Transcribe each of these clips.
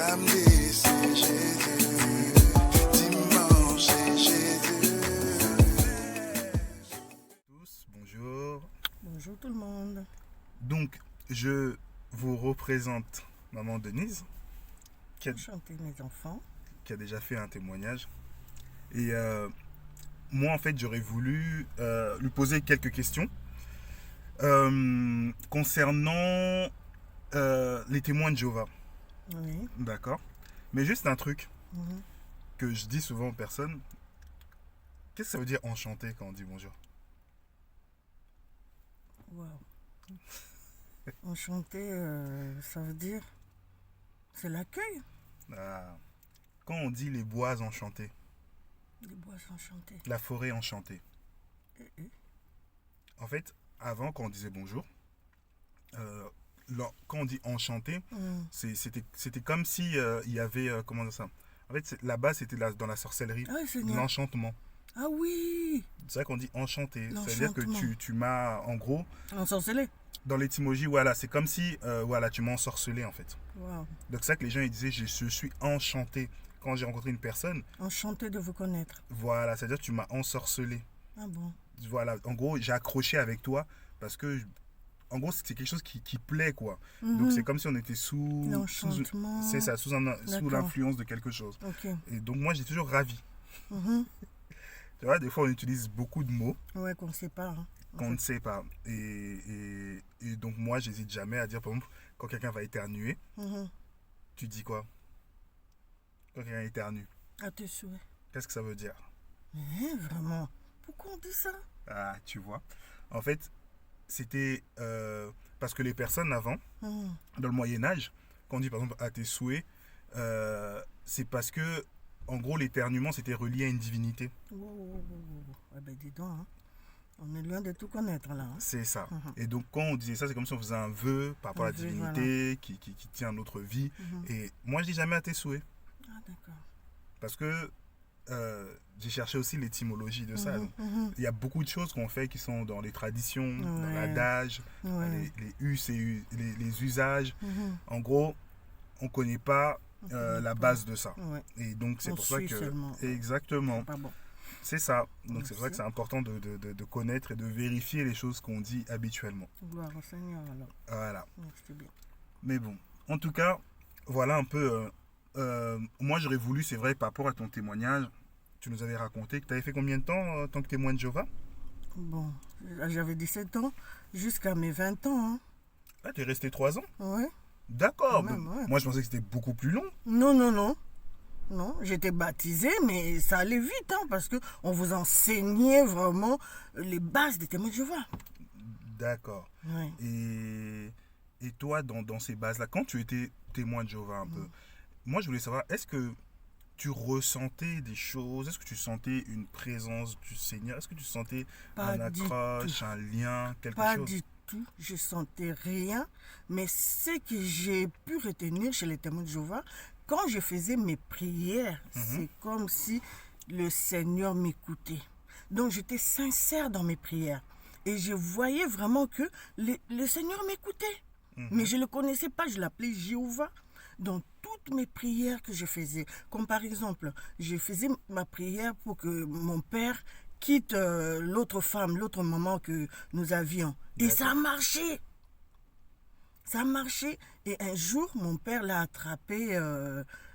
Samedi, c'est Jésus. Dimanche, c'est Jésus. Tous, bonjour. Bonjour tout le monde. Donc, je vous représente maman Denise, qui a Enchantée mes enfants. déjà fait un témoignage. Et moi, en fait, j'aurais voulu lui poser quelques questions concernant les témoins de Jéhovah. Oui. D'accord. Mais juste un truc Mhm. que je dis souvent aux personnes. Qu'est-ce que ça veut dire enchanté quand on dit bonjour? Wow. Enchanté, ça veut dire c'est l'accueil. Ah. Quand on dit les bois enchantés, Les bois enchantés. la forêt enchantée. Et En fait, avant, quand on disait bonjour, quand on dit enchanté, c'était comme si il y avait, comment dire ça? En fait, là-bas, c'était dans la sorcellerie, Ah oui, Seigneur. l'enchantement. Ah oui. C'est ça qu'on dit enchanté. C'est-à-dire que L'enchantement. tu m'as, en gros, Ensorcelé. dans l'étymologie, voilà, c'est comme si, voilà, tu m'as ensorcelé, en fait. Wow. Donc c'est ça que les gens ils disaient, je suis enchanté. Quand j'ai rencontré une personne, Enchanté de vous connaître. voilà, c'est-à-dire que tu m'as ensorcelé. Ah bon. Voilà, en gros, j'ai accroché avec toi parce que, en gros, c'est quelque chose qui plaît, quoi. Mhm. Donc c'est comme si on était L'enchantement. c'est ça, sous D'accord. l'influence de quelque chose. Ok. Et donc moi, j'ai toujours ravi. Mhm. Tu vois, des fois, on utilise beaucoup de mots Ouais, qu'on ne sait pas. Hein. En qu'on ne fait. sait pas. Et donc moi, j'hésite jamais à dire, par exemple, quand quelqu'un va éternuer, Mhm. tu dis quoi? Quand quelqu'un éternue, À tes souhaits. qu'est-ce que ça veut dire? Vraiment. Pourquoi on dit ça? Ah, tu vois. En fait, c'était parce que les personnes avant, Mhm. dans le Moyen-Âge, quand on dit par exemple à tes souhaits, c'est parce que, en gros, l'éternuement, c'était relié à une divinité. Oh. Eh ben dis donc, hein. On est loin de tout connaître là. Hein. C'est ça. Mhm. Et donc, quand on disait ça, c'est comme si on faisait un vœu par rapport à Un la vœu, divinité qui tient notre vie. Mhm. Et moi, je dis jamais à tes souhaits. Ah d'accord. Parce que j'ai cherché aussi l'étymologie de ça. Mhm, Donc, mhm. il y a beaucoup de choses qu'on fait qui sont dans les traditions, dans Ouais. l'adage, Ouais. les us et les usages. Mhm. En gros, on ne connaît pas On connaît la pas. base de ça. Ouais. Et donc, c'est On pour ça suit que... seulement. Exactement. Pas bon. C'est ça. Donc, c'est pour ça que Merci. c'est important de connaître et de vérifier les choses qu'on dit habituellement. Gloire au Seigneur alors. Voilà. Merci bien. Mais bon, en tout cas, voilà un peu... moi, j'aurais voulu, c'est vrai, par rapport à ton témoignage, tu nous avais raconté que tu avais fait combien de temps en tant que témoin de Jéhovah? Bon, j'avais 17 ans jusqu'à mes 20 ans. Hein. Ah, tu es resté 3 ans? Ouais. D'accord. Quand même, ouais. Moi, je pensais que c'était beaucoup plus long. Non. Non, j'étais baptisée, mais ça allait vite, hein, parce qu'on vous enseignait vraiment les bases des témoins de Jéhovah. D'accord. Ouais. Et toi, dans ces bases-là, quand tu étais témoin de Jéhovah un peu, moi, je voulais savoir, est-ce que tu ressentais des choses? Est-ce que tu sentais une présence du Seigneur? Est-ce que tu sentais Pas un du accroche, un lien, quelque Pas chose? du tout, je sentais rien, mais ce que j'ai pu retenir chez les témoins de Jéhovah, quand je faisais mes prières, c'est comme si le Seigneur m'écoutait. Donc j'étais sincère dans mes prières et je voyais vraiment que le Seigneur m'écoutait. Mais je ne le connaissais pas, je l'appelais Jéhovah. Dans toutes mes prières que je faisais, comme par exemple, je faisais ma prière pour que mon père quitte l'autre femme, l'autre maman que nous avions. Et ça a marché. Ça a marché. Et un jour, mon père l'a attrapé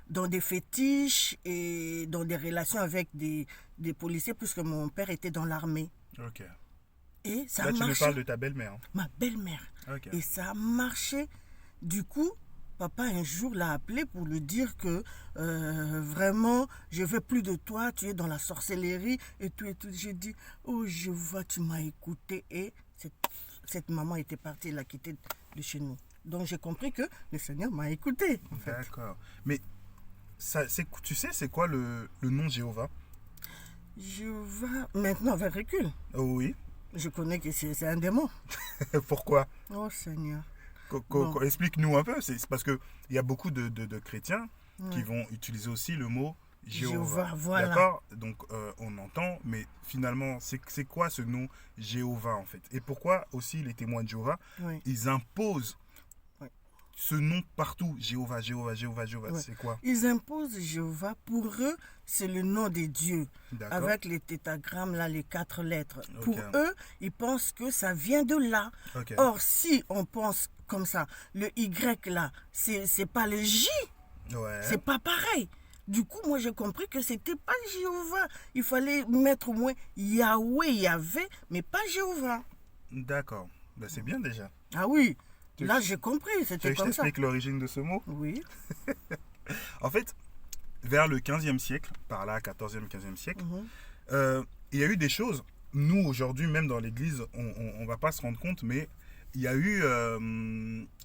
dans des fétiches et dans des relations avec des policiers, puisque mon père était dans l'armée. Ok. Et ça Là, a tu marché. me parles de ta belle-mère. Ma belle-mère. Ok. Et ça a marché. Du coup, papa un jour l'a appelé pour lui dire que vraiment, je veux plus de toi, tu es dans la sorcellerie et tout et tout. J'ai dit, oh je vois, tu m'as écouté. Et cette maman était partie, elle a quitté de chez nous. Donc j'ai compris que le Seigneur m'a écouté. En fait. D'accord. Mais ça, tu sais, c'est quoi le nom Jéhovah? Jéhovah, maintenant avec recul, Oh, oui. je connais que c'est un démon. Pourquoi? Oh Seigneur. Explique-nous un peu. C'est parce qu'il y a beaucoup de chrétiens qui Ouais. vont utiliser aussi le mot Jéhovah. Jéhovah, voilà. D'accord? Donc, on entend, mais finalement, c'est quoi ce nom Jéhovah, en fait? Et pourquoi aussi les témoins de Jéhovah, Oui. ils imposent Oui. ce nom partout, Jéhovah, Jéhovah, Jéhovah, Jéhovah, Ouais. c'est quoi? Ils imposent Jéhovah. Pour eux, c'est le nom des dieux. D'accord. Avec les tétagrammes, là, les 4 lettres. Ok. Pour eux, ils pensent que ça vient de là. Ok. Or, si on pense comme ça, le Y là, c'est pas le J, Ouais. c'est pas pareil. Du coup, moi, j'ai compris que c'était pas Jéhovah. Il fallait mettre au moins Yahweh, Yahvé, mais pas Jéhovah. D'accord. Ben, c'est bien déjà. Ah oui, Tu- là, j'ai compris, Tu veux c'était que je comme ça. t'explique l'origine de ce mot? Oui. En fait, vers le 15e siècle, par là, 14e, 15e siècle, Mhm. il y a eu des choses. Nous, aujourd'hui, même dans l'église, on va pas se rendre compte, mais il y a eu.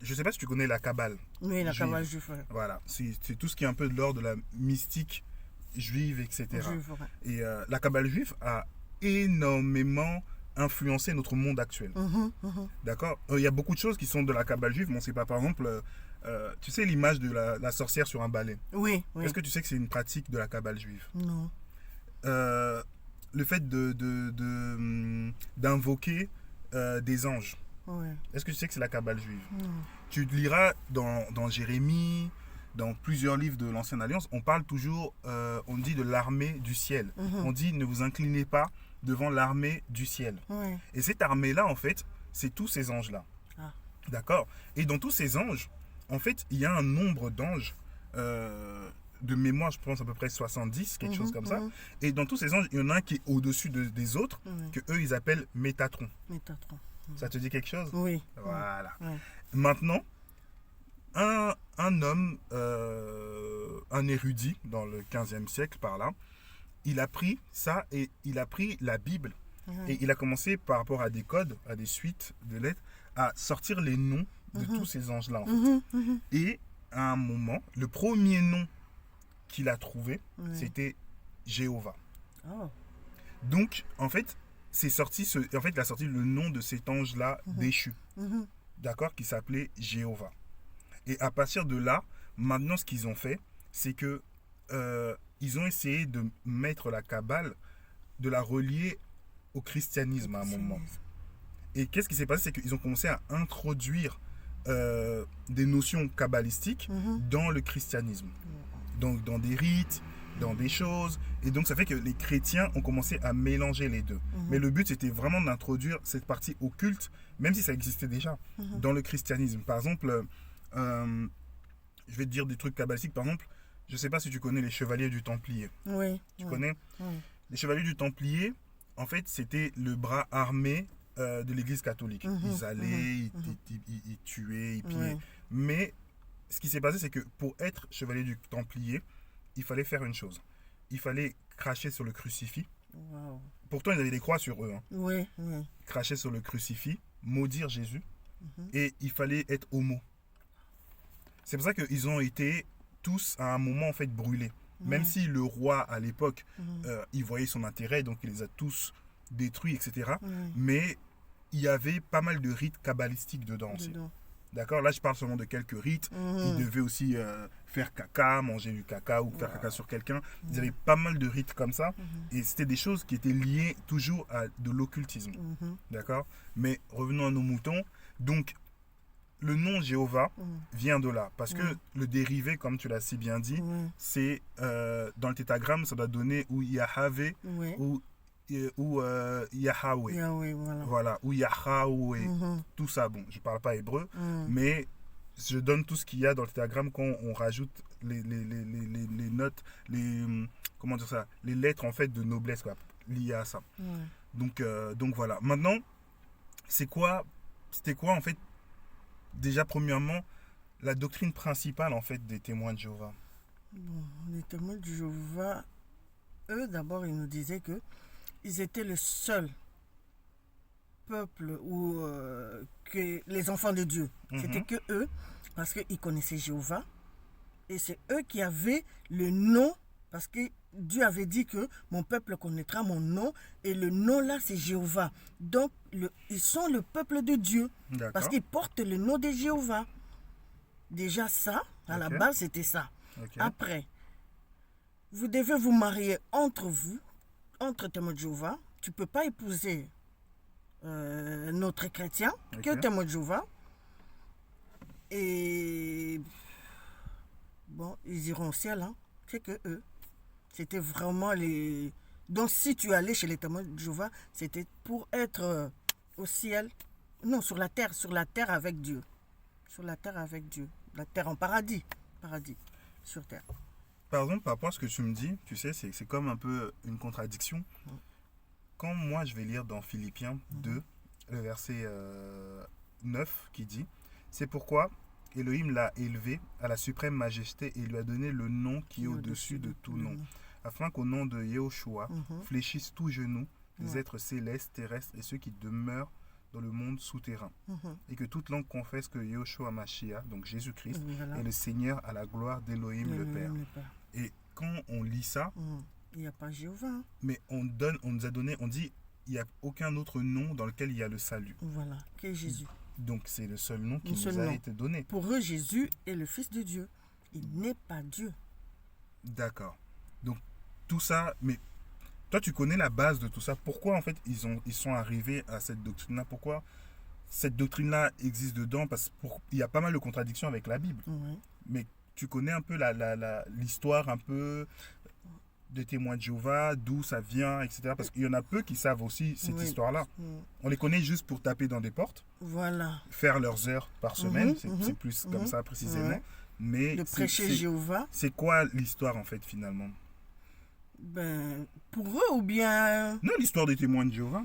Je sais pas si tu connais la Kabbale. Oui, la Juive. cabale juive. Ouais. Voilà. C'est tout ce qui est un peu de l'ordre de la mystique juive, etc. Juive, ouais. Et la Kabbale juive a énormément influencé notre monde actuel. Mhm, mhm. D'accord. Il y a beaucoup de choses qui sont de la Kabbale juive, mais on sait pas. Par exemple, tu sais l'image de la sorcière sur un balai. Oui, oui. Est-ce que tu sais que c'est une pratique de la Kabbale juive? Non. Le fait d'invoquer des anges. Ouais. Est-ce que tu sais que c'est la Kabbale juive? Non. Tu liras dans Jérémie, dans plusieurs livres de l'Ancienne Alliance, on parle toujours, on dit de l'armée du ciel. Mhm. On dit ne vous inclinez pas devant l'armée du ciel. Ouais. Et cette armée-là, en fait, c'est tous ces anges-là. Ah. D'accord? Et dans tous ces anges, en fait, il y a un nombre d'anges, de mémoire, je pense à peu près 70, quelque chose Mhm, comme ça. mhm. Et dans tous ces anges, il y en a un qui est au-dessus des autres, Ouais. que eux, ils appellent Métatron. Mais t'as trop. Ça te dit quelque chose? Oui. Voilà. Ouais. Maintenant, un homme, un érudit dans le 15e siècle par là, il a pris ça et il a pris la Bible Ouais. et il a commencé par rapport à des codes, à des suites de lettres, à sortir les noms de tous ces anges-là. En fait. Mhm, mhm. Et à un moment, le premier nom qu'il a trouvé, Ouais. c'était Jéhovah. Oh. Donc, en fait, c'est sorti, en fait, il a sorti le nom de cet ange-là déchu. Mhm. D'accord, qui s'appelait Jéhovah. Et à partir de là, maintenant, ce qu'ils ont fait, c'est que ils ont essayé de mettre la Kabbale, de la relier au christianisme à un moment. Et qu'est-ce qui s'est passé, c'est qu'ils ont commencé à introduire des notions kabbalistiques Mhm. dans le christianisme. Donc dans des rites, dans des choses. Et donc ça fait que les chrétiens ont commencé à mélanger les deux. Mhm. Mais le but, c'était vraiment d'introduire cette partie occulte, même si ça existait déjà, Mhm. dans le christianisme. Par exemple, je vais te dire des trucs kabbalistiques. Par exemple, je ne sais pas si tu connais les chevaliers du Templier. Oui. Tu oui, connais? oui. Les chevaliers du Templier, en fait, c'était le bras armé de l'église catholique. Mhm, Ils allaient, ils tuaient, ils pillaient. Ouais. Mais ce qui s'est passé, c'est que pour être chevalier du Templier, il fallait faire une chose. Il fallait cracher sur le crucifix. Wow. Pourtant, ils avaient des croix sur eux. Hein. Oui, oui. Cracher sur le crucifix, maudire Jésus. Mhm. Et il fallait être homo. C'est pour ça qu'ils ont été tous à un moment en fait brûlés. Même Ouais. si le roi à l'époque, Mhm. il voyait son intérêt, donc il les a tous détruits, etc. Ouais. Mais il y avait pas mal de rites kabbalistiques dedans aussi. Dedans. D'accord? Là, je parle seulement de quelques rites. Mhm. Ils devaient aussi faire caca, manger du caca ou faire caca sur quelqu'un. Ils avaient pas mal de rites comme ça. Mhm. Et c'était des choses qui étaient liées toujours à de l'occultisme. Mhm. D'accord? Mais revenons à nos moutons. Donc, le nom Jéhovah Mhm. vient de là. Parce que Ouais. le dérivé, comme tu l'as si bien dit, Ouais. c'est dans le tétragramme, ça doit donner ou Yahvé Ouais. ou Yahweh. Yahweh, voilà. Voilà, ou Yahweh. Mhm. Tout ça, bon, je parle pas hébreu, Mhm. mais je donne tout ce qu'il y a dans le tétragramme quand on rajoute les notes, comment dire ça, les lettres en fait de noblesse quoi, liées à ça. Ouais. Donc voilà. Maintenant, c'était quoi en fait, déjà premièrement, la doctrine principale en fait des témoins de Jéhovah? Bon, les témoins de Jéhovah, eux d'abord, ils nous disaient que ils étaient le seul peuple où que les enfants de Dieu. Mhm. C'était que eux, parce qu'ils connaissaient Jéhovah. Et c'est eux qui avaient le nom, parce que Dieu avait dit que mon peuple connaîtra mon nom, et le nom là, c'est Jéhovah. Donc, ils sont le peuple de Dieu, parce D'accord. qu'ils portent le nom de Jéhovah. Déjà ça, à la Ok. base, c'était ça. Ok. Après, vous devez vous marier entre vous, entre témoins de Jéhovah. Tu ne peux pas épouser notre chrétien, que Ok. témoin de Jéhovah. Et bon, ils iront au ciel, hein. C'est que eux. C'était vraiment les... Donc si tu allais chez les témoins de Jéhovah, c'était pour être au ciel. Non, sur la terre avec Dieu. Sur la terre avec Dieu. La terre en paradis. Paradis. Sur terre. Par exemple, par rapport à ce que tu me dis, tu sais, c'est comme un peu une contradiction. Quand moi, je vais lire dans Philippiens 2, le verset 9, qui dit « C'est pourquoi Elohim l'a élevé à la suprême majesté et lui a donné le nom qui est au-dessus de tout nom, afin qu'au nom de Yahushua fléchisse tout genou, les êtres célestes, terrestres et ceux qui demeurent dans le monde souterrain. Et que toute langue confesse que Yahushua Mashiach, donc Jésus-Christ, Voilà. est le Seigneur à la gloire d'Elohim le Père. Et quand on lit ça, Il n'y a pas Jéhovah. Hein. mais on nous a donné, on dit, il n'y a aucun autre nom dans lequel il y a le salut. Voilà, qui est Jésus. Donc c'est le seul nom qui Le nous seul a nom. été donné. Pour eux, Jésus est le Fils de Dieu. Il n'est pas Dieu. D'accord. Donc tout ça, mais toi tu connais la base de tout ça. Pourquoi en fait ils sont arrivés à cette doctrine-là? Pourquoi cette doctrine-là existe dedans? Parce qu'il y a pas mal de contradictions avec la Bible. Oui. Mais tu connais un peu l'histoire un peu des témoins de Jéhovah, d'où ça vient, etc. Parce qu'il y en a peu qui savent aussi cette Oui. histoire-là. On les connaît juste pour taper dans des portes, Voilà. faire leurs heures par semaine. C'est plus comme ça précisément. Ouais. Mais De prêcher Jéhovah. c'est quoi l'histoire en fait finalement? Ben, pour eux ou bien... Non, l'histoire des témoins de Jéhovah.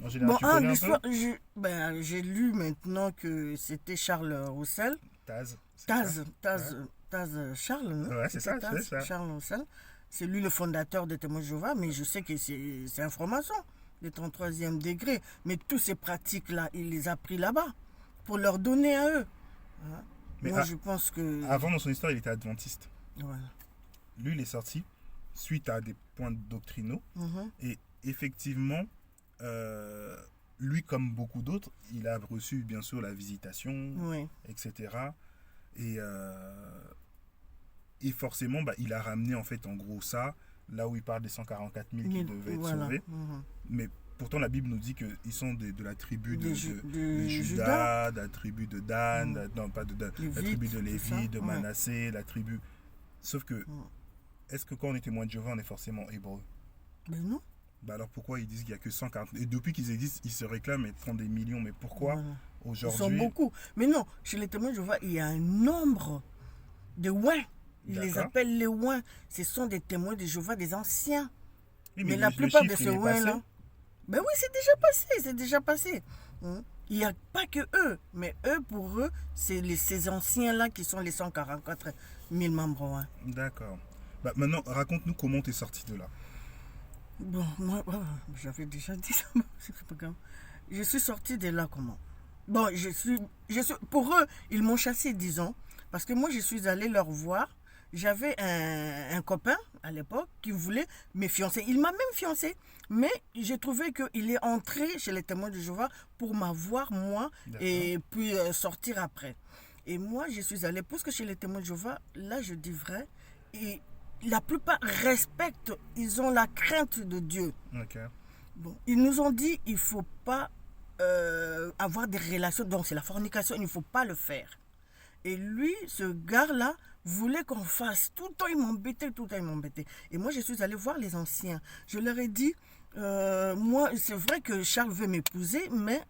En général, Bon, tu connais un peu l'histoire, j'ai lu maintenant que c'était Charles Roussel. Taz. c'est ça? Taz Charles, non? Ouais, c'est ça, Taz, c'est ça. Charles Roussel. C'est lui le fondateur des témoins de Jéhovah, mais je sais que c'est un franc-maçon, de 33e degré. Mais toutes ces pratiques-là, il les a pris là-bas, pour leur donner à eux. Hein? Mais Moi, je pense que... Avant, dans son histoire, il était adventiste. Voilà. Lui, il est sorti suite à des points doctrinaux. Mhm. Et effectivement, lui, comme beaucoup d'autres, il a reçu bien sûr la visitation, Oui. etc. Et forcément, il a ramené en fait en gros ça, là où il parle des 144 000 qui devaient être Voilà. sauvés. Mhm. Mais pourtant, la Bible nous dit qu'ils sont de la tribu de, De de Judas. Judas, de la tribu de Dan, non pas de Dan, la Lévite, tribu de tout Lévi, ça, de ouais. Manassé, la tribu... Sauf que, est-ce que quand on est témoin de Jéhovah, on est forcément hébreu? Ben non. Alors pourquoi ils disent qu'il n'y a que 140? Et depuis qu'ils existent, ils se réclament et prennent des millions. Mais pourquoi Voilà. Ils aujourd'hui... sont beaucoup. Mais non, chez les témoins de Jéhovah, il y a un nombre de ouins. Ils les D'accord. appellent les ouins. Ce sont des témoins de Jéhovah, des anciens. Oui, Mais le- la le plupart de chiffre, il ces est ouins-là... passé. Ben oui, c'est déjà passé, c'est déjà passé. Il n'y a pas que eux, mais eux, pour eux, c'est ces anciens-là qui sont les 144 000 membres ouins. D'accord. Maintenant, raconte-nous comment tu es sorti de là. Bon, moi, j'avais déjà dit ça, c'est pas grave. Je suis sortie de là comment? Bon, pour eux, ils m'ont chassé, disons, parce que moi, je suis allée leur voir. J'avais un copain à l'époque qui voulait me fiancer. Il m'a même fiancé, mais j'ai trouvé qu'il est entré chez les témoins de Jéhovah pour m'avoir, moi, et puis sortir après. Et moi, je suis allée, puisque chez les témoins de Jéhovah, là, je dis vrai, et la plupart respectent, ils ont la crainte de Dieu. Ok. Bon, ils nous ont dit il ne faut pas avoir des relations, donc c'est la fornication, il ne faut pas le faire. Et lui, ce gars-là, voulait qu'on fasse. Tout le temps, il m'embêtait, Et moi, je suis allée voir les anciens. Je leur ai dit, moi, c'est vrai que Charles veut m'épouser, mais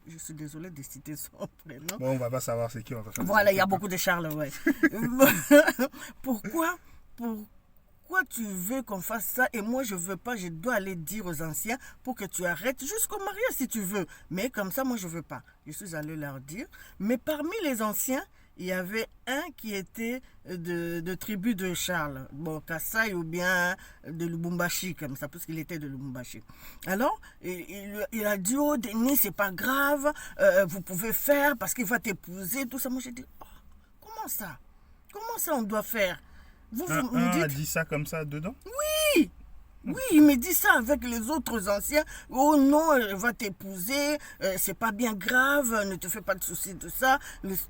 je suis désolée de citer son prénom. Bon, on va pas savoir c'est qui. On va faire Voilà, il y a beaucoup de Charles, ouais. Pourquoi tu veux qu'on fasse ça et moi je veux pas, je dois aller dire aux anciens pour que tu arrêtes jusqu'au mariage si tu veux. Mais comme ça, moi je veux pas. Je suis allée leur dire. Mais parmi les anciens, il y avait un qui était de tribu de Charles, bon, Kassai ou bien de Lubumbashi, comme ça, parce qu'il était de Lubumbashi. Alors, il a dit, oh Denis, c'est pas grave, vous pouvez faire parce qu'il va t'épouser, tout ça. Moi j'ai dit, oh, comment ça on doit faire? Vous me dites... a dit ça comme ça dedans? Oui, il me dit ça avec les autres anciens. Oh non, elle va t'épouser, c'est pas bien grave, ne te fais pas de soucis de ça.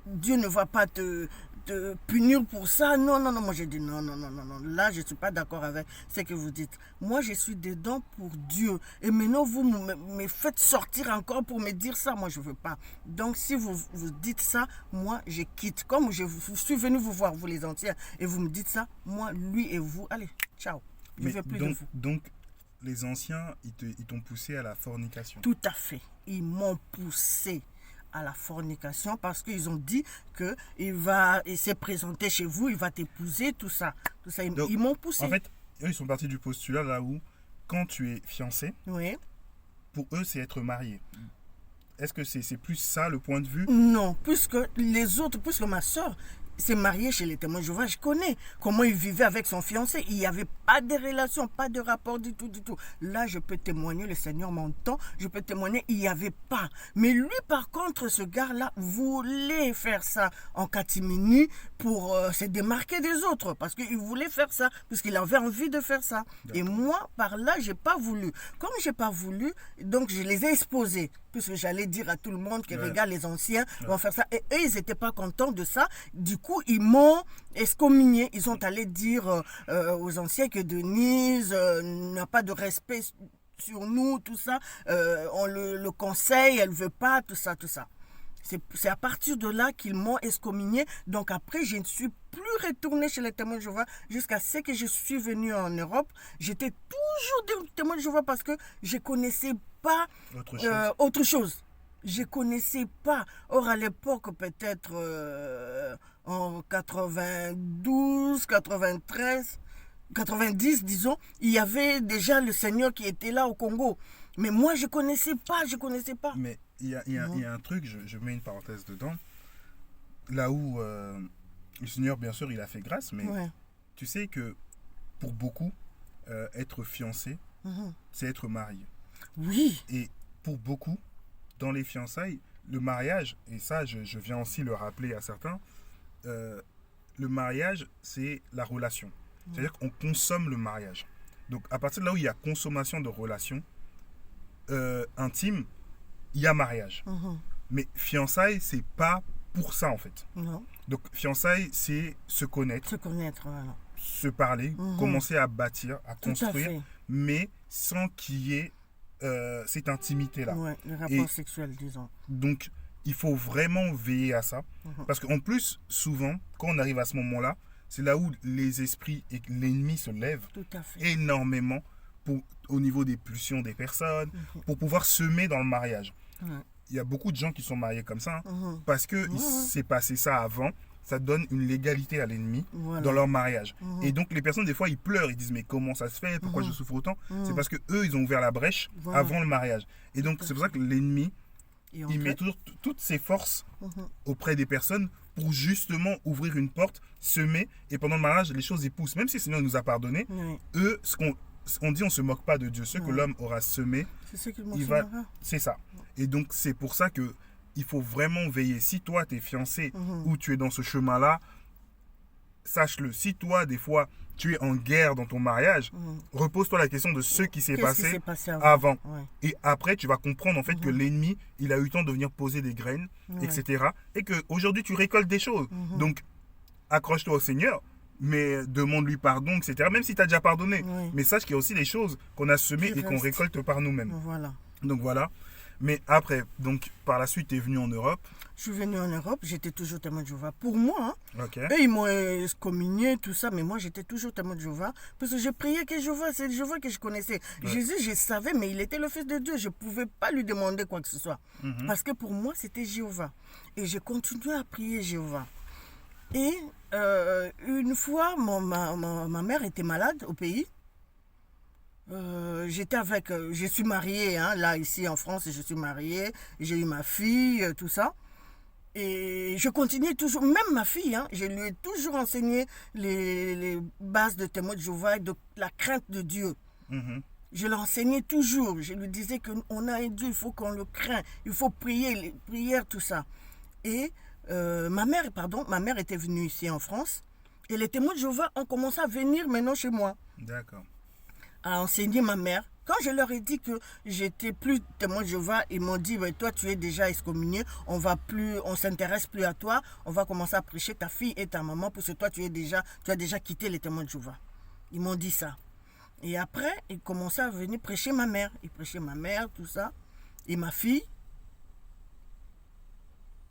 Dieu ne va pas te te punir pour ça. Non, non, non. Moi, j'ai dit non, non, non, non, non. Là, je ne suis pas d'accord avec ce que vous dites. Moi, je suis dedans pour Dieu. Et maintenant, vous me faites sortir encore pour me dire ça. Moi, je ne veux pas. Donc, si vous dites ça, moi, je quitte. Comme je suis venu vous voir, vous les anciens, et vous me dites ça, moi, lui et vous, allez, ciao. Je ne veux plus de vous. Donc, les anciens, ils t'ont poussé à la fornication. Tout à fait. Ils m'ont poussé à la fornication parce qu'ils ont dit qu'il s'est présenté chez vous, il va t'épouser, tout ça. Tout ça. Donc, ils m'ont poussé. En fait, eux, ils sont partis du postulat là où, quand tu es fiancé, Oui. pour eux, c'est être marié. Est-ce que c'est plus ça le point de vue? Non, puisque ma soeur s'est mariée chez les témoins de Jéhovah, je connais comment il vivait avec son fiancé. Il n'y avait pas de relation, pas de rapport du tout, du tout. Là, je peux témoigner, le Seigneur m'entend, je peux témoigner, il n'y avait pas. Mais lui, par contre, ce gars-là voulait faire ça en catimini pour se démarquer des autres, parce qu'il voulait faire ça, puisqu'il avait envie de faire ça. Et moi, par là, je n'ai pas voulu. Comme je n'ai pas voulu, donc je les ai exposés, puisque j'allais dire à tout le monde que regarde, les anciens vont faire ça. Et eux, ils n'étaient pas contents de ça. Du coup, ils m'ont excommunié. Ils sont allés dire aux anciens que Denise n'a pas de respect sur nous, tout ça. On le conseille, elle ne veut pas, tout ça, tout ça. C'est à partir de là qu'ils m'ont excommunié. Donc après, je ne suis plus retournée chez les témoins de Jéhovah jusqu'à ce que je suis venue en Europe. J'étais toujours des témoins de Jéhovah parce que je ne connaissais pas autre chose. Je ne connaissais pas. Or, à l'époque, peut-être en 92, 93, 90, disons, il y avait déjà le Seigneur qui était là au Congo. Mais moi, je ne connaissais pas. Mais il y a un truc, je mets une parenthèse dedans, là où le Seigneur, bien sûr, il a fait grâce, mais tu sais que pour beaucoup, être fiancé, c'est être marié. Oui. Et pour beaucoup, dans les fiançailles, le mariage, et ça, je viens aussi le rappeler à certains, le mariage, c'est la relation. C'est-à-dire qu'on consomme le mariage. Donc, à partir de là où il y a consommation de relations intimes, il y a mariage. Mais fiançailles, c'est pas pour ça, en fait. Non. Donc, fiançailles, c'est se connaître, Voilà. se parler, commencer à bâtir, à Tout construire, à fait. mais sans qu'il y ait cette intimité-là. Ouais, le rapport sexuel, disons. Donc, il faut vraiment veiller à ça. Parce qu'en plus, souvent, quand on arrive à ce moment-là, c'est là où les esprits et l'ennemi se lèvent Tout à fait. énormément au niveau des pulsions des personnes, pour pouvoir semer dans le mariage. Il y a beaucoup de gens qui sont mariés comme ça, parce que il s'est passé ça avant. Ça donne une légalité à l'ennemi dans leur mariage. Et donc, les personnes, des fois, ils pleurent. Ils disent, mais comment ça se fait? Pourquoi je souffre autant? C'est parce qu'eux, ils ont ouvert la brèche avant le mariage. Et donc, c'est pour ça que l'ennemi, il met toujours toutes ses forces auprès des personnes pour justement ouvrir une porte, semer. Et pendant le mariage, les choses y poussent. Même si le Seigneur nous a pardonné, eux, on dit, on ne se moque pas de Dieu. Ce que l'homme aura semé, c'est ce qu'il c'est ça. Et donc, c'est pour ça que il faut vraiment veiller. Si toi, tu es fiancé ou tu es dans ce chemin-là, sache-le. Si toi, des fois, tu es en guerre dans ton mariage, repose-toi la question de ce qui s'est passé avant. Et après, tu vas comprendre en fait que l'ennemi, il a eu le temps de venir poser des graines, etc. Et qu'aujourd'hui, tu récoltes des choses. Donc, accroche-toi au Seigneur, mais demande-lui pardon, etc. Même si tu as déjà pardonné. Mais sache qu'il y a aussi des choses qu'on a semées et qu'on récolte par nous-mêmes. Voilà. Donc, voilà. Mais après, donc, par la suite, tu es venu en Europe. Je suis venu en Europe, j'étais toujours témoin de Jéhovah. Pour moi, Okay. eux, ils m'ont excommunié, tout ça, mais moi, j'étais toujours témoin de Jéhovah. Parce que je priais que Jéhovah, c'est Jéhovah que je connaissais. Jésus, je savais, mais il était le Fils de Dieu. Je ne pouvais pas lui demander quoi que ce soit. Parce que pour moi, c'était Jéhovah. Et j'ai continué à prier Jéhovah. Et une fois, ma mère était malade au pays. Je suis mariée, hein, là, ici en France, je suis mariée, j'ai eu ma fille, tout ça. Et je continuais toujours, même ma fille, hein, je lui ai toujours enseigné les bases de témoin de Jéhovah et de la crainte de Dieu. Je l'enseignais toujours, je lui disais qu'on a un Dieu, il faut qu'on le craint, il faut prier, les prières, tout ça. Et ma mère était venue ici en France, et les témoins de Jéhovah ont commencé à venir maintenant chez moi. D'accord. À enseigner ma mère Quand je leur ai dit que j'étais plus témoin de Jéhovah, ils m'ont dit, ouais, toi tu es déjà excommunié, on s'intéresse plus à toi, on va commencer à prêcher ta fille et ta maman parce que toi tu as déjà quitté les témoins de Jéhovah. Ils m'ont dit ça. Et après, ils commençaient à venir prêcher ma mère. Ils prêchaient ma mère, tout ça, et ma fille.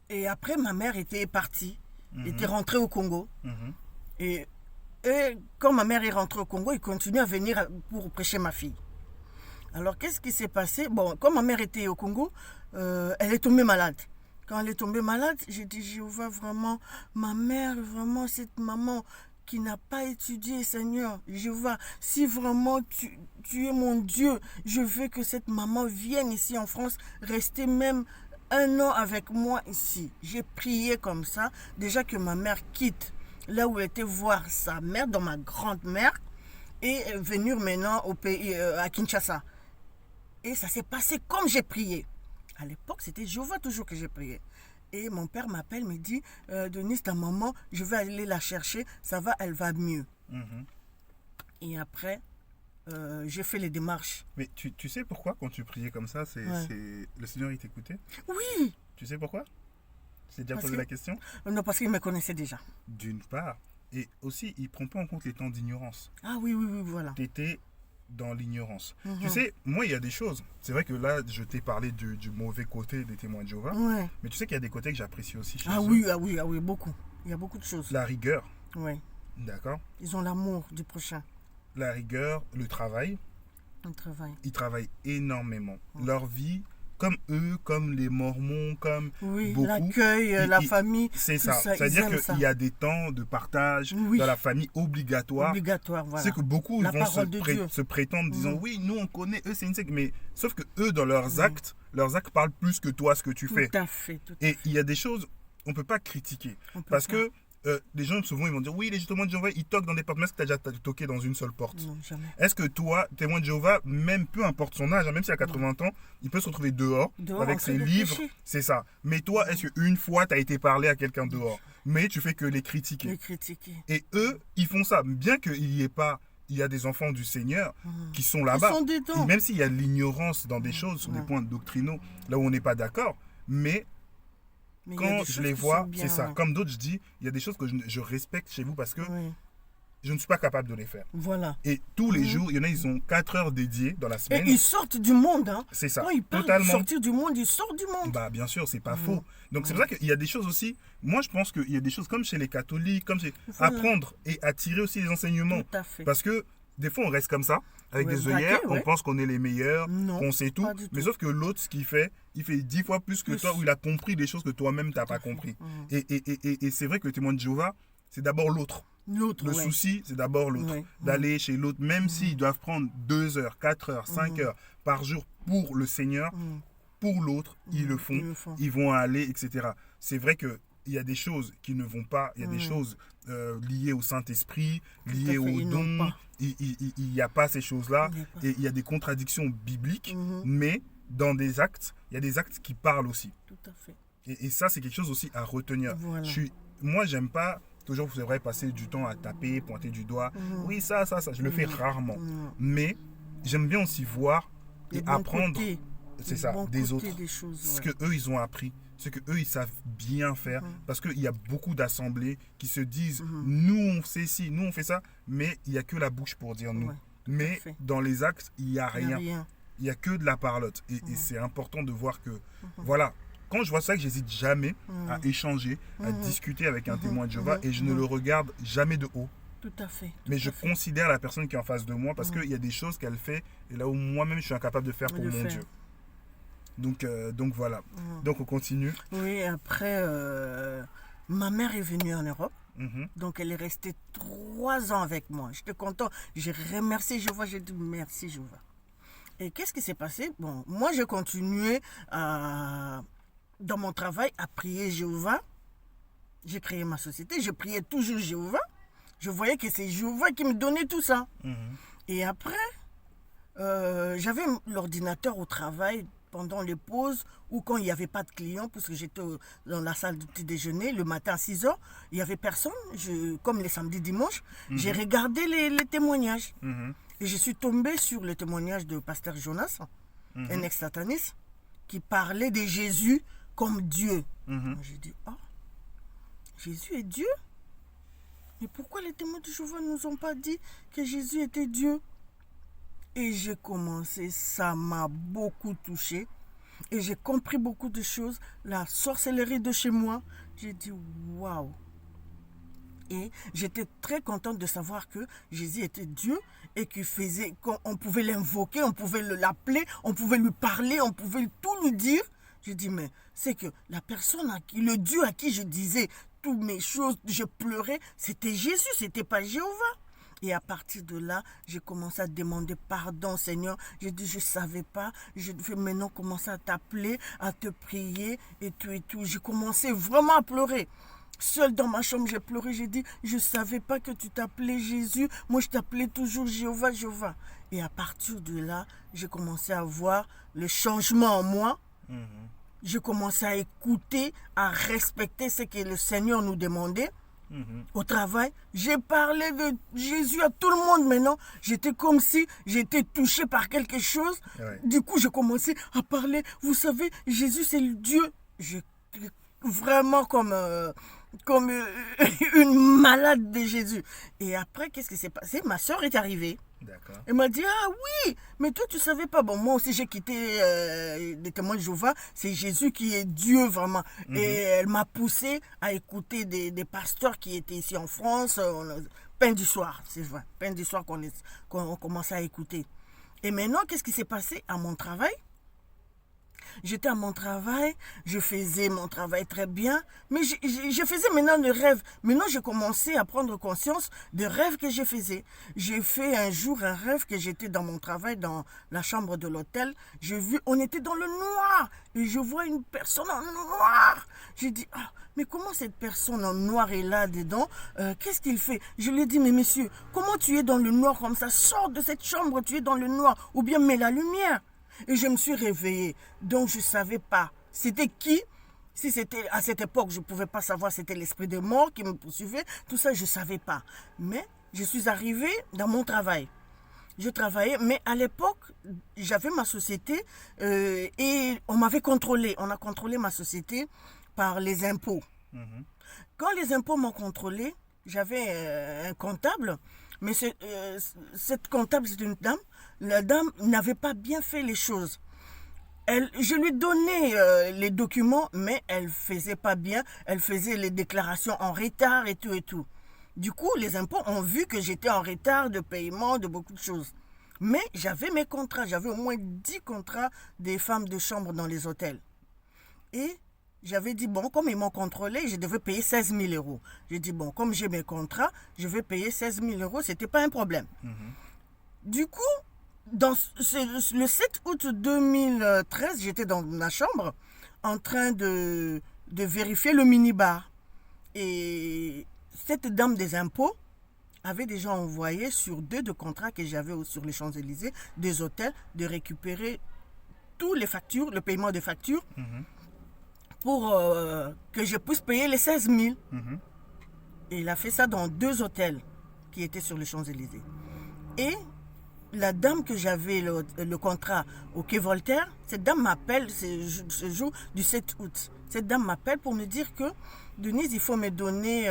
Et après, ma mère était partie, était rentrée au Congo. Et quand ma mère est rentrée au Congo, ils continuent à venir pour prêcher ma fille. Alors, qu'est-ce qui s'est passé? Bon, quand ma mère était au Congo, elle est tombée malade. Quand elle est tombée malade, j'ai dit, Jéhovah, vraiment, ma mère, vraiment, cette maman qui n'a pas étudié, Seigneur, Jéhovah, si vraiment tu es mon Dieu, je veux que cette maman vienne ici en France, rester même 1 an avec moi ici. J'ai prié comme ça, déjà que ma mère quitte là où elle était voir sa mère, dans ma grand-mère, et venir maintenant au pays, à Kinshasa. Et ça s'est passé comme j'ai prié. À l'époque, c'était Jéhovah toujours que j'ai prié. Et mon père m'appelle, me dit, Denise, ta maman, je vais aller la chercher, ça va, elle va mieux. Et après, j'ai fait les démarches. Mais tu sais pourquoi quand tu priais comme ça, le Seigneur il t'écoutait? Oui. Tu sais pourquoi? Tu t'es déjà Parce posé que- la question? Non, parce qu'il me connaissait déjà. D'une part, et aussi il prend pas en compte les temps d'ignorance. Ah oui, voilà. Tu étais dans l'ignorance. Tu sais, moi il y a des choses. C'est vrai que là, je t'ai parlé du mauvais côté des témoins de Jéhovah. Ouais. Mais tu sais qu'il y a des côtés que j'apprécie aussi chez Ah eux. oui, beaucoup. Il y a beaucoup de choses. La rigueur, Ouais. d'accord? Ils ont l'amour du prochain. La rigueur, le travail. Le travail. Ils travaillent énormément. Leur vie, comme eux, comme les Mormons, comme Oui, beaucoup. l'accueil, ils- la ils- famille. C'est tout ça. ils C'est-à-dire aiment ça. qu'il y a des temps de partage Oui. dans la famille obligatoire. Obligatoire, voilà. C'est que beaucoup La vont parole de Dieu. se prétendre disant oui, nous on connaît, eux c'est une secte. Mais sauf que eux, dans leurs actes parlent plus que toi, ce que tu fais. Tout à fait. Et il y a des choses, on ne peut pas critiquer. On peut Parce pas. que les gens, souvent, ils vont dire oui, les témoins de Jéhovah, ils toquent dans des portes. Mais est-ce que tu as déjà toqué dans une seule porte? Non, jamais. Est-ce que toi, témoin de Jéhovah, même peu importe son âge, hein, même s'il a 80 ans, il peut se retrouver dehors Dehors, avec en train ses de livres? prêcher. C'est ça. Mais toi, est-ce qu'une fois, tu as été parlé à quelqu'un dehors? Mais tu fais que les critiquer. Les critiquer. Et eux, ils font ça. Bien qu'il n'y ait pas, il y a des enfants du Seigneur qui sont Ils là-bas. sont dedans. Et même s'il y a de l'ignorance dans des choses, sur des points doctrinaux, là où on n'est pas d'accord, mais Mais il y a quand des je choses les qui vois, sont bien, c'est ça. ouais. Comme d'autres, je dis, il y a des choses que je respecte chez vous parce que Oui. je ne suis pas capable de les faire. Voilà. Et tous les jours, il y en a, ils ont 4 heures dédiées dans la Et semaine. ils sortent du monde. Hein. C'est ça. Quand ils parlent de Totalement. sortir du monde, ils sortent du monde. Bah, bien sûr, c'est pas faux. Donc, c'est pour ça qu'il y a des choses aussi. Moi, je pense qu'il y a des choses comme chez les catholiques, comme chez. Voilà. Apprendre et attirer aussi les enseignements. Tout à fait. Parce que des fois, on reste comme ça, avec Ouais, des braqué, œillères, on ouais. pense qu'on est les meilleurs, Non, qu'on sait tout. pas du Mais tout. sauf que l'autre, ce qu'il fait, il fait 10 fois plus que Plus. toi, où il a compris des choses que toi-même, tu n'as pas compris. Et c'est vrai que le témoin de Jéhovah, c'est d'abord l'autre. L'autre, Le ouais. souci, c'est d'abord l'autre. Ouais, D'aller chez l'autre, même s'ils doivent prendre 2 heures, 4 heures, 5 heures par jour pour le Seigneur, pour l'autre, ils le font. ils le font. Ils vont aller, etc. C'est vrai qu'il y a des choses qui ne vont pas, il y a des choses liées au Saint-Esprit, liées fait, aux ils n'ont dons. pas. Il n'y a pas ces choses-là. Il n'y a pas. Et il y a des contradictions bibliques, mais dans des actes, il y a des actes qui parlent aussi. Tout à fait. Et ça, c'est quelque chose aussi à retenir. Voilà. Moi, j'aime pas toujours, c'est vrai, passer du temps à taper, pointer du doigt. Oui, ça. Je le fais rarement. Mais j'aime bien aussi voir et Les bons apprendre, côtés. c'est Les ça, bons des côtés autres. des choses, Ce ouais. que eux ils ont appris, ce que eux ils savent bien faire. Parce qu'il y a beaucoup d'assemblées qui se disent nous on fait ci, nous on fait ça, mais il n'y a que la bouche pour dire nous. Ouais, Mais fait. dans les actes, il n'y a Il y a rien. rien. Il n'y a que de la parlotte. Et c'est important de voir que, voilà, quand je vois ça, que j'hésite jamais à échanger, à discuter avec un témoin de Jéhovah et je ne le regarde jamais de haut. Tout à fait. Mais tout je à fait. considère la personne qui est en face de moi parce qu'il y a des choses qu'elle fait et là où moi-même je suis incapable de faire pour De mon faire. Dieu. Donc voilà. Donc on continue. Oui, après, ma mère est venue en Europe. Mhm. Donc, elle est restée 3 ans avec moi. J'étais content. J'ai remercié Jéhovah. J'ai dit merci Jéhovah. Et qu'est-ce qui s'est passé? Bon, moi, j'ai continué dans mon travail à prier Jéhovah. J'ai créé ma société. Je priais toujours Jéhovah. Je voyais que c'est Jéhovah qui me donnait tout ça. Et après, j'avais l'ordinateur au travail pendant les pauses ou quand il n'y avait pas de clients, parce que j'étais dans la salle du petit déjeuner le matin à 6 h, il n'y avait personne. Comme les samedis, dimanches, j'ai regardé les témoignages. Et je suis tombée sur le témoignage de pasteur Jonas, un ex-sataniste, qui parlait de Jésus comme Dieu. J'ai dit, oh, Jésus est Dieu? Mais pourquoi les témoins de Jéhovah ne nous ont pas dit que Jésus était Dieu? Et j'ai commencé, ça m'a beaucoup touché. Et j'ai compris beaucoup de choses. La sorcellerie de chez moi, j'ai dit, waouh! Et j'étais très contente de savoir que Jésus était Dieu et qu'on pouvait l'invoquer, on pouvait l'appeler, on pouvait lui parler, on pouvait tout lui dire. J'ai dit, mais c'est que la personne, le Dieu à qui je disais toutes mes choses, je pleurais, c'était Jésus, c'était pas Jéhovah. Et à partir de là, j'ai commencé à demander pardon, Seigneur. J'ai dit, je ne savais pas. Je vais maintenant commencer à t'appeler, à te prier et tout et tout. J'ai commencé vraiment à pleurer. Seule dans ma chambre, j'ai pleuré. J'ai dit, je ne savais pas que tu t'appelais Jésus. Moi, je t'appelais toujours Jéhovah, Jéhovah. Et à partir de là, j'ai commencé à voir le changement en moi. J'ai commencé à écouter, à respecter ce que le Seigneur nous demandait. Au travail, j'ai parlé de Jésus à tout le monde maintenant. J'étais comme si j'étais touchée par quelque chose. Ouais. Du coup, j'ai commencé à parler. Vous savez, Jésus, c'est le Dieu. Vraiment comme une malade de Jésus. Et après, qu'est-ce qui s'est passé? Ma soeur est arrivée. D'accord. Elle m'a dit, ah oui, mais toi, tu ne savais pas. Bon, moi aussi, j'ai quitté les témoins de Jéhovah. C'est Jésus qui est Dieu, vraiment. Et elle m'a poussé à écouter des pasteurs qui étaient ici en France. Pain du soir, c'est vrai. Pain du soir qu'on commençait à écouter. Et maintenant, qu'est-ce qui s'est passé à mon travail? J'étais à mon travail, je faisais mon travail très bien, mais je faisais maintenant des rêves. Maintenant, j'ai commencé à prendre conscience des rêves que je faisais. J'ai fait un jour un rêve que j'étais dans mon travail, dans la chambre de l'hôtel. J'ai vu, on était dans le noir, et je vois une personne en noir. J'ai dit, ah, mais comment cette personne en noir est là-dedans? Qu'est-ce qu'il fait? Je lui ai dit, mais monsieur, comment tu es dans le noir comme ça? Sors de cette chambre, tu es dans le noir, ou bien mets la lumière. Et je me suis réveillée. Donc, je ne savais pas. C'était qui? Si c'était à cette époque, je ne pouvais pas savoir. C'était l'esprit des morts qui me poursuivait. Tout ça, je ne savais pas. Mais je suis arrivée dans mon travail. Je travaillais, mais à l'époque, j'avais ma société et on m'avait contrôlé. On a contrôlé ma société par les impôts. Quand les impôts m'ont contrôlé, j'avais un comptable. Mais cette comptable, c'est une dame. La dame n'avait pas bien fait les choses. Je lui donnais les documents, mais elle ne faisait pas bien. Elle faisait les déclarations en retard et tout et tout. Du coup, les impôts ont vu que j'étais en retard de paiement, de beaucoup de choses. Mais j'avais mes contrats. J'avais au moins 10 contrats des femmes de chambre dans les hôtels. Et j'avais dit, bon, comme ils m'ont contrôlé, je devais payer 16 000 euros. J'ai dit, bon, comme j'ai mes contrats, je vais payer 16 000 euros. Ce n'était pas un problème. Du coup, le 7 août 2013, j'étais dans ma chambre en train de vérifier le minibar. Et cette dame des impôts avait déjà envoyé sur 2 contrats que j'avais sur les Champs-Élysées, des hôtels, de récupérer tous les factures, le paiement des factures, pour que je puisse payer les 16 000. Et il a fait ça dans 2 hôtels qui étaient sur les Champs-Élysées. Et la dame que j'avais le contrat au Quai Voltaire, cette dame m'appelle ce jour du 7 août. Cette dame m'appelle pour me dire que, Denise, il faut me donner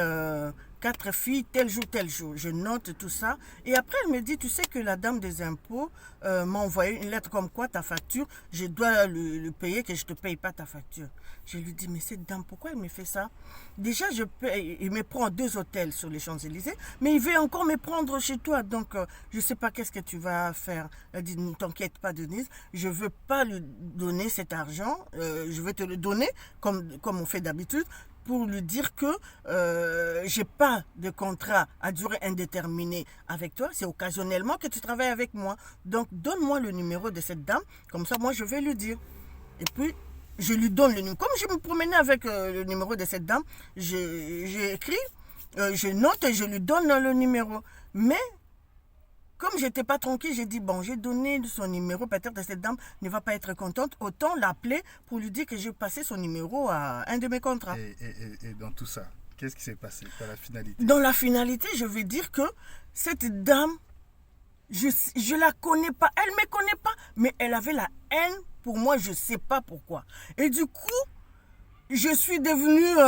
4 filles, tel jour. Je note tout ça. Et après, elle me dit, tu sais que la dame des impôts m'a envoyé une lettre comme quoi ta facture, je dois le payer, que je ne te paye pas ta facture. Je lui dis, mais cette dame, pourquoi elle me fait ça? Déjà, il me prend 2 hôtels sur les Champs-Élysées, mais il veut encore me prendre chez toi. Donc, je ne sais pas qu'est-ce que tu vas faire. Elle dit, ne t'inquiète pas, Denise, je ne veux pas lui donner cet argent. Je vais te le donner, comme on fait d'habitude, pour lui dire que je n'ai pas de contrat à durée indéterminée avec toi. C'est occasionnellement que tu travailles avec moi. Donc, donne-moi le numéro de cette dame. Comme ça, moi, je vais lui dire. Et puis, je lui donne le numéro. Comme je me promenais avec le numéro de cette dame, j'ai écrit, je note et je lui donne le numéro. Mais, comme je n'étais pas tranquille, j'ai dit, bon, j'ai donné son numéro, peut-être que cette dame ne va pas être contente, autant l'appeler pour lui dire que j'ai passé son numéro à un de mes contrats. Et dans tout ça, qu'est-ce qui s'est passé dans la finalité? Dans la finalité, je vais dire que cette dame Je la connais pas, elle me connaît pas, mais elle avait la haine pour moi, je sais pas pourquoi. Et du coup, je suis devenue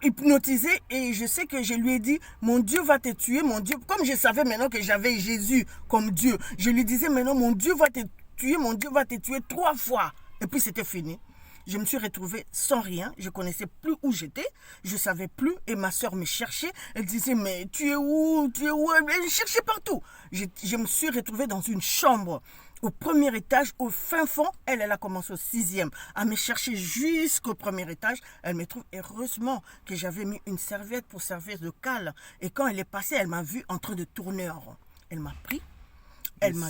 hypnotisée et je sais que je lui ai dit, mon Dieu va te tuer, mon Dieu. Comme je savais maintenant que j'avais Jésus comme Dieu, je lui disais maintenant, mon Dieu va te tuer, mon Dieu va te tuer 3 fois. Et puis c'était fini. Je me suis retrouvée sans rien, je connaissais plus où j'étais, je savais plus et ma soeur me cherchait, elle disait mais tu es où, elle me cherchait partout. Je me suis retrouvée dans une chambre au premier étage, au fin fond, elle a commencé au 6e à me chercher jusqu'au premier étage. Elle me trouve heureusement que j'avais mis une serviette pour servir de cale et quand elle est passée, elle m'a vue en train de tourner en rond. Elle m'a pris,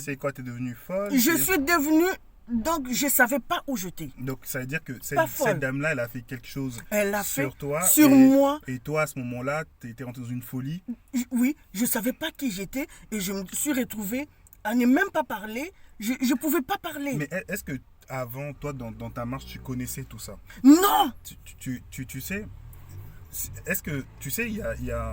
C'est quoi, t'es devenue folle? je suis devenue. Donc, je ne savais pas où j'étais. Donc, ça veut dire que Pas cette folle. dame-là, elle a fait quelque chose Elle a sur fait toi. sur moi. Et toi, à ce moment-là, tu étais rentré dans une folie. Oui, je ne savais pas qui j'étais et je me suis retrouvée à ne même pas parler. Je ne pouvais pas parler. Mais est-ce que avant, toi, dans ta marche, tu connaissais tout ça? Non. Tu sais, est-ce que, tu sais,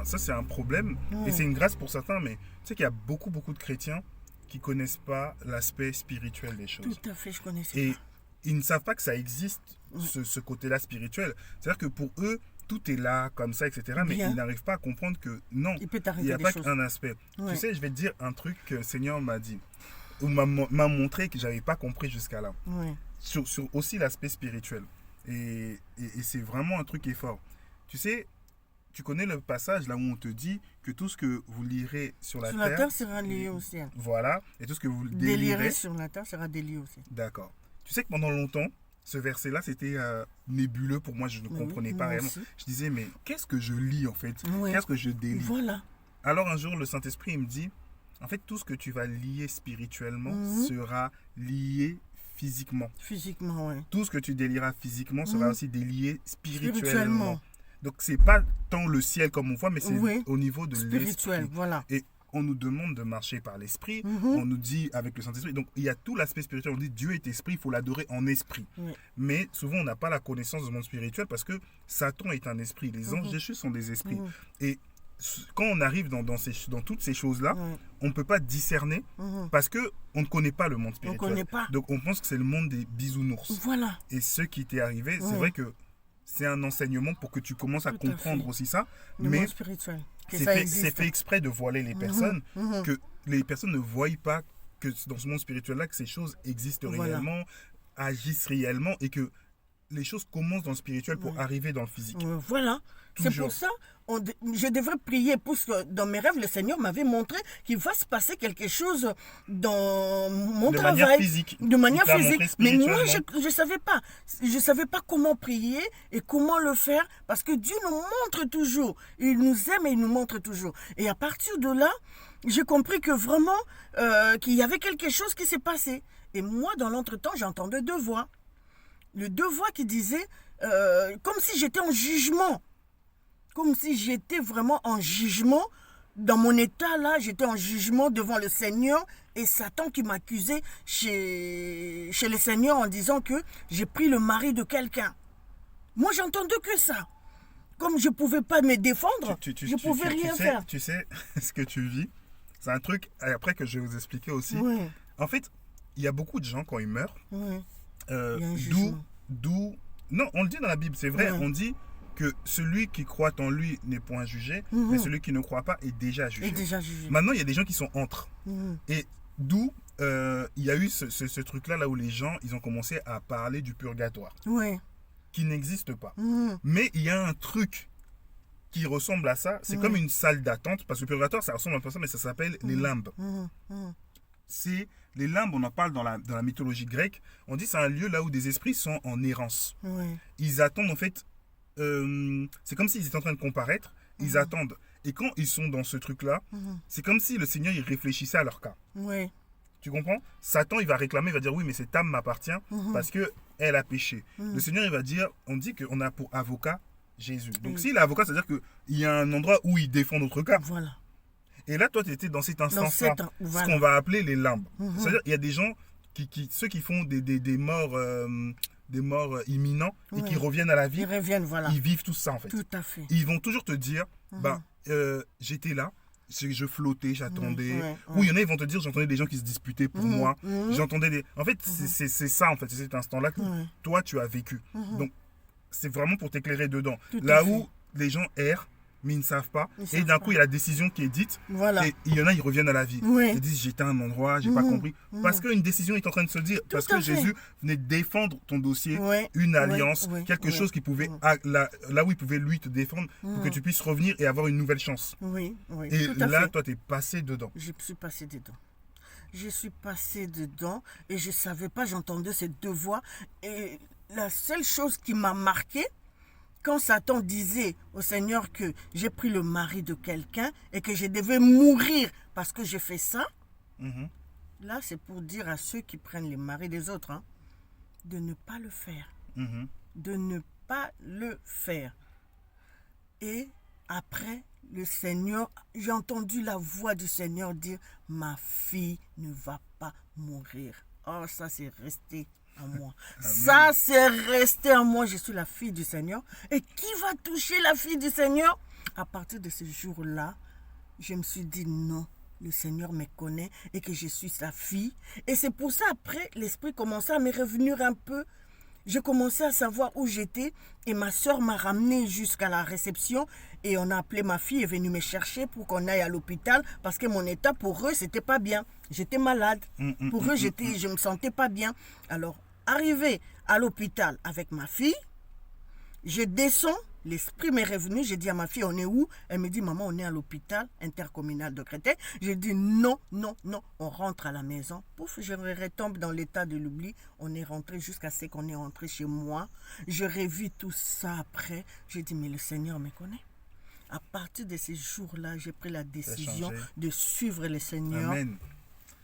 ça c'est un problème, et c'est une grâce pour certains, mais tu sais qu'il y a beaucoup de chrétiens qui connaissent pas l'aspect spirituel des choses. Tout à fait, je connaissais Et pas. ils ne savent pas que ça existe, ce côté-là spirituel. C'est-à-dire que pour eux, tout est là, comme ça, etc. Mais Bien. ils n'arrivent pas à comprendre que non, Il peut il t'arriver n'y a des pas choses. qu'un aspect. Ouais. Tu sais, je vais te dire un truc que le Seigneur m'a dit, ou m'a montré que je n'avais pas compris jusqu'à là. Ouais. Sur aussi l'aspect spirituel. Et c'est vraiment un truc qui est fort. Tu sais, tu connais le passage là où on te dit que tout ce que vous lirez sur la Sur terre, la terre sera lié au ciel. voilà, et tout ce que vous Déliré délirez, sur la terre sera délié au ciel. d'accord. Tu sais que pendant longtemps, ce verset-là, c'était nébuleux pour moi, je ne comprenais pas moi réellement. aussi. Je disais, mais qu'est-ce que je lis en fait? Ouais. Qu'est-ce que je délie? Voilà. Alors un jour, le Saint-Esprit il me dit, en fait, tout ce que tu vas lier spirituellement sera lié physiquement. Physiquement, ouais. Tout ce que tu délieras physiquement sera aussi délié spirituellement. Spirituellement. Donc, c'est pas tant le ciel comme on voit, mais c'est Oui. au niveau de Spirituel, l'esprit. voilà. Et on nous demande de marcher par l'esprit. On nous dit avec le Saint-Esprit. Donc, il y a tout l'aspect spirituel. On dit Dieu est esprit, il faut l'adorer en esprit. Oui. Mais souvent, on n'a pas la connaissance du monde spirituel parce que Satan est un esprit. Les anges déchus sont des esprits. Et quand on arrive dans toutes ces choses-là, on ne peut pas discerner parce qu'on ne connaît pas le monde spirituel. connaît pas. Donc, on pense que c'est le monde des bisounours. Voilà. Et ce qui t'est arrivé, c'est vrai que c'est un enseignement pour que tu commences à Tout à comprendre fait. aussi ça. Le Mais monde spirituel. Que c'est ça fait, existe. c'est fait exprès de voiler les personnes, que les personnes ne voient pas que dans ce monde spirituel-là, que ces choses existent Voilà. réellement, agissent réellement et que les choses commencent dans le spirituel pour arriver dans le physique. Voilà. C'est Toujours. pour ça, je devrais prier, parce que dans mes rêves, le Seigneur m'avait montré qu'il va se passer quelque chose dans mon De travail. manière physique. De manière Il t'a montré physique. Mais moi, spirituellement. je ne savais pas. Je savais pas comment prier et comment le faire, parce que Dieu nous montre toujours. Il nous aime et il nous montre toujours. Et à partir de là, j'ai compris que vraiment, qu'il y avait quelque chose qui s'est passé. Et moi, dans l'entretemps, j'entendais 2 voix. Les 2 voix qui disaient, comme si j'étais en jugement. Comme si j'étais vraiment en jugement. Dans mon état là, j'étais en jugement devant le Seigneur et Satan qui m'accusait chez le Seigneur en disant que j'ai pris le mari de quelqu'un. Moi, j'entendais que ça. Comme je ne pouvais pas me défendre, je ne pouvais rien faire. Tu sais ce que tu vis, c'est un truc après que je vais vous expliquer aussi. Oui, En fait, il y a beaucoup de gens quand ils meurent, oui. Il y a un d'où jugement. non, on le dit dans la Bible, c'est vrai, Ouais. on dit que celui qui croit en lui n'est point jugé, mais celui qui ne croit pas est déjà jugé. Et déjà jugé. Maintenant, il y a des gens qui sont entre. Mhm. Et d'où il y a eu ce truc-là, là où les gens, ils ont commencé à parler du purgatoire, Oui. qui n'existe pas. Mhm. Mais il y a un truc qui ressemble à ça, c'est comme une salle d'attente, parce que le purgatoire, ça ressemble un peu à ça, mais ça s'appelle les limbes. Mhm. Mhm. C'est les limbes, on en parle dans la mythologie grecque, on dit que c'est un lieu là où des esprits sont en errance. Oui. Ils attendent en fait, c'est comme s'ils étaient en train de comparaître, ils attendent. Et quand ils sont dans ce truc-là, c'est comme si le Seigneur il réfléchissait à leur cas. Oui. Tu comprends? Satan il va réclamer, il va dire oui mais cette âme m'appartient parce que elle a péché. Le Seigneur il va dire, on dit qu'on a pour avocat Jésus. Donc s'il est avocat, c'est-à-dire qu'il y a un endroit où il défend notre cas. Voilà. Et là toi tu étais dans cet instant-là, voilà. ce qu'on va appeler les limbes. C'est-à-dire il y a des gens, ceux qui font des morts, imminents et qui reviennent à la vie, Ils reviennent, voilà. ils vivent tout ça en fait. Tout à fait. Ils vont toujours te dire, j'étais là, je flottais, j'attendais. ouais, Ou il y en a, ils vont te dire, j'entendais des gens qui se disputaient pour moi. J'entendais des... En fait, c'est ça, en fait, c'est cet instant-là que Ouais. toi, tu as vécu. Donc, c'est vraiment pour t'éclairer dedans. Tout à Là fait. où les gens errent, mais ils ne savent pas. Ils Et savent d'un pas. coup, il y a la décision qui est dite. Voilà. Et il y en a, ils reviennent à la vie. Ouais. Ils disent, j'étais à un endroit, j'ai pas compris. Parce qu'une décision est en train de se dire. Parce à que fait. Jésus venait défendre ton dossier, Ouais, une ouais, alliance, ouais, quelque ouais, chose qui pouvait, ouais. là où il pouvait lui te défendre, pour que tu puisses revenir et avoir une nouvelle chance. Oui, oui. Et tout à là, fait. toi, t'es passé dedans. Je suis passée dedans. Je suis passée dedans et je savais pas, j'entendais ces deux voix. Et la seule chose qui m'a marquée, quand Satan disait au Seigneur que j'ai pris le mari de quelqu'un et que je devais mourir parce que j'ai fait ça, Mhm. là c'est pour dire à ceux qui prennent les maris des autres, hein, de ne pas le faire. Mhm. De ne pas le faire. Et après, le Seigneur, j'ai entendu la voix du Seigneur dire, ma fille ne va pas mourir. Oh, ça c'est resté en moi. Ça c'est resté en moi. Je suis la fille du Seigneur. Et qui va toucher la fille du Seigneur? À partir de ce jour-là, je me suis dit non. Le Seigneur me connaît et que je suis sa fille. Et c'est pour ça, après, l'esprit commençait à me revenir un peu. Je commençais à savoir où j'étais et ma soeur m'a ramenée jusqu'à la réception et on a appelé ma fille, est venue me chercher pour qu'on aille à l'hôpital parce que mon état pour eux c'était pas bien. J'étais malade. Pour eux je me sentais pas bien. Alors arrivé à l'hôpital avec ma fille, je descends, l'esprit m'est revenu, j'ai dit à ma fille, on est où? Elle me dit, maman, on est à l'hôpital intercommunal de Créteil. J'ai dit, non, non, non, on rentre à la maison. Pouf, je retombe dans l'état de l'oubli. On est rentré jusqu'à ce qu'on est rentré chez moi. Je revis tout ça après. J'ai dit, mais le Seigneur me connaît. À partir de ces jours-là, j'ai pris la décision changé. de suivre le Seigneur, Amen.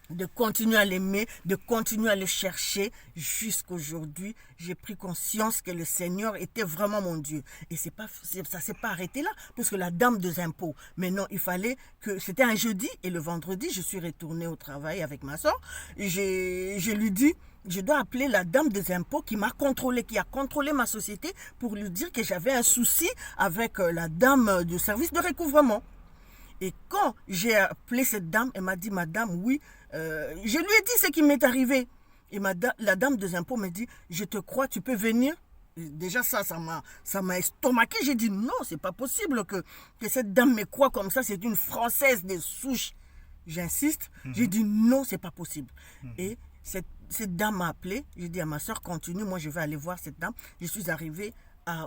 de continuer à l'aimer, de continuer à le chercher. Jusqu'aujourd'hui, j'ai pris conscience que le Seigneur était vraiment mon Dieu. Et ça ne s'est pas arrêté là, parce que la dame des impôts, mais non, il fallait que... C'était un jeudi, et le vendredi, je suis retournée au travail avec ma soeur. Je lui dis, je dois appeler la dame des impôts qui m'a contrôlé, qui a contrôlé ma société, pour lui dire que j'avais un souci avec la dame du service de recouvrement. Et quand j'ai appelé cette dame, elle m'a dit, madame, oui, je lui ai dit ce qui m'est arrivé. Et la dame des impôts m'a dit, je te crois, tu peux venir. Et déjà ça m'a estomaqué. J'ai dit, non, c'est pas possible que cette dame me croit comme ça, c'est une Française de souche. J'insiste, j'ai dit, non, c'est pas possible. Et cette dame m'a appelé, j'ai dit à ma soeur, continue, moi je vais aller voir cette dame. Je suis arrivée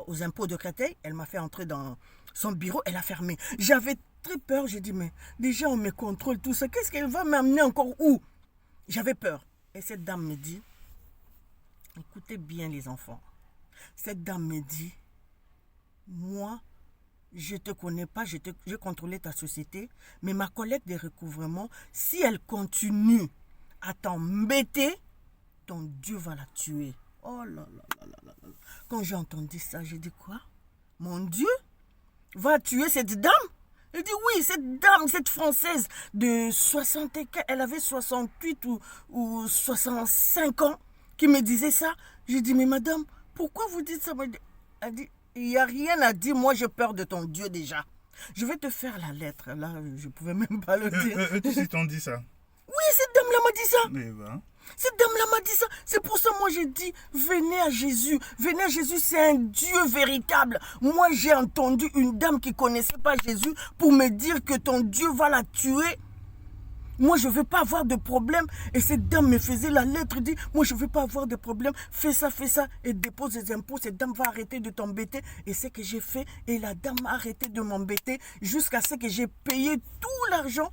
aux impôts de Créteil, elle m'a fait entrer dans son bureau, elle a fermé. J'avais très peur, j'ai dit, mais déjà on me contrôle tout ça, qu'est-ce qu'elle va m'amener encore où? J'avais peur. Et cette dame me dit, écoutez bien les enfants, cette dame me dit, moi, je ne te connais pas, j'ai contrôlé ta société, mais ma collègue de recouvrement, si elle continue à t'embêter, ton Dieu va la tuer. Oh là là là là là là. Quand j'ai entendu ça, j'ai dit quoi? Mon Dieu va tuer cette dame? Il dit oui, cette dame, cette Française de 64, elle avait 68 ou 65 ans qui me disait ça. J'ai dit, mais madame, pourquoi vous dites ça? Elle dit, il n'y a rien à dire, moi j'ai peur de ton Dieu déjà. Je vais te faire la lettre, là, je ne pouvais même pas le dire. Tu sais, t'en dis ça. Oui, cette dame-là m'a dit ça. Mais ben, Cette dame-là m'a dit ça. C'est pour ça, moi, j'ai dit, venez à Jésus. Venez à Jésus, c'est un Dieu véritable. Moi, j'ai entendu une dame qui ne connaissait pas Jésus pour me dire que ton Dieu va la tuer. Moi, je ne veux pas avoir de problème. Et cette dame me faisait la lettre, dit, moi, je ne veux pas avoir de problème. Fais ça, et dépose les impôts. Cette dame va arrêter de t'embêter. Et c'est ce que j'ai fait. Et la dame a arrêté de m'embêter jusqu'à ce que j'ai payé tout l'argent.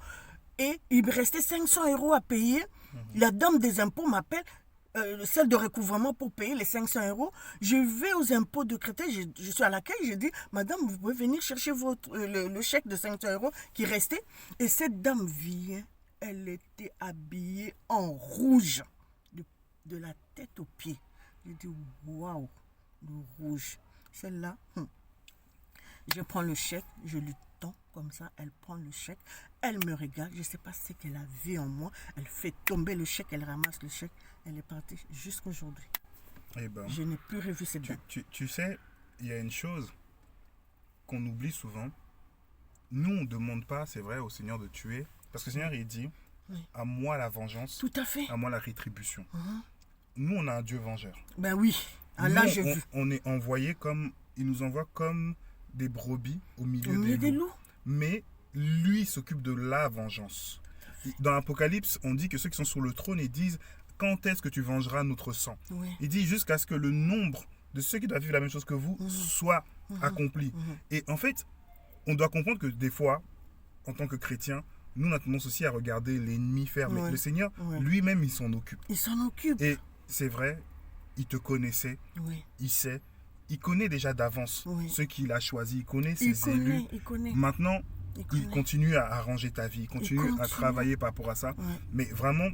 Et il me restait 500 € à payer. La dame des impôts m'appelle, celle de recouvrement, pour payer les 500 €. Je vais aux impôts de Créteil, je suis à l'accueil, je dis, madame, vous pouvez venir chercher le chèque de 500 € qui restait. Et cette dame vient, elle était habillée en rouge, de la tête aux pieds. Je dis, waouh, le rouge. Celle-là, je prends le chèque, je lui tends comme ça, elle prend le chèque, elle me regarde, je ne sais pas ce qu'elle a vu en moi, elle fait tomber le chèque, elle ramasse le chèque, elle est partie jusqu'aujourd'hui. eh ben, Je n'ai plus revu cette dame. tu sais, il y a une chose qu'on oublie souvent, nous, on ne demande pas, c'est vrai, au Seigneur de tuer. Parce que le Seigneur, il dit, Oui. à moi la vengeance, Tout à fait. à moi la rétribution. Mhm. Nous, on a un Dieu vengeur. Ben oui. Ah, Nous, là, j'ai vu. on est envoyé comme, il nous envoie comme des brebis au Au milieu milieu des des loups. loups. Mais lui s'occupe de la vengeance. Dans l'Apocalypse, on dit que ceux qui sont sur le trône, ils disent, quand est-ce que tu vengeras notre sang? Oui. Il dit jusqu'à ce que le nombre de ceux qui doivent vivre la même chose que vous Mhm. soit accompli. Mhm. Et en fait, on doit comprendre que des fois, en tant que chrétien, nous, on a tendance aussi à regarder l'ennemi faire. Mais Ouais. le Seigneur, Ouais. lui-même, il s'en occupe. Il s'en occupe. Et c'est vrai, il te connaissait, Oui. il sait, il connaît déjà d'avance Oui. ceux qu'il a choisis, il connaît Il ses élus. connaît, il connaît. Maintenant, Il il connaît. continue à arranger ta vie, il continue à continue. travailler par rapport à ça. Ouais. Mais vraiment,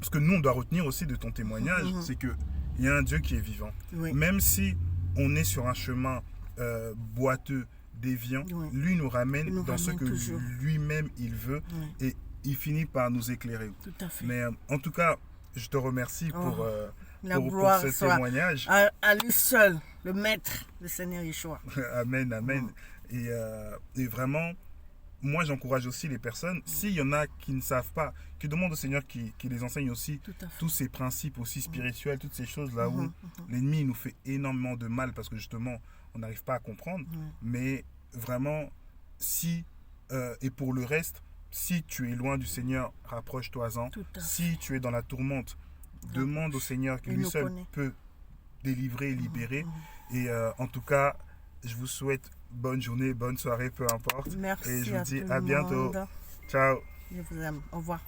ce que nous, on doit retenir aussi de ton témoignage, Mhm. c'est qu'il y a un Dieu qui est vivant. Oui. Même si on est sur un chemin boiteux, déviant, Oui. lui nous ramène Il nous dans ce ramène que toujours. lui-même il veut Oui. et il finit par nous éclairer. Tout à fait. Mais en tout cas, je te remercie Oh, pour, La pour gloire ce soit témoignage. à lui seul, le maître, le Seigneur Yeshua. Amen, amen. Mm. Et vraiment, moi j'encourage aussi les personnes, s'il y en a qui ne savent pas, qui demandent au Seigneur qui les enseigne aussi Tout à fait. tous ces principes aussi spirituels, toutes ces choses là où Mhm, l'ennemi nous fait énormément de mal parce que justement on n'arrive pas à comprendre. mhm. Mais vraiment, si, et pour le reste, si tu es loin du Seigneur, rapproche-toi-en. Tout à fait. Si tu es dans la tourmente, demande au Seigneur qui Il lui nous seul connaît. peut délivrer, libérer. Mhm. Et en tout cas, je vous souhaite bonne journée, bonne soirée, peu importe. Merci Et je vous à dis tout à le bientôt. monde. Ciao. Je vous aime. Au revoir.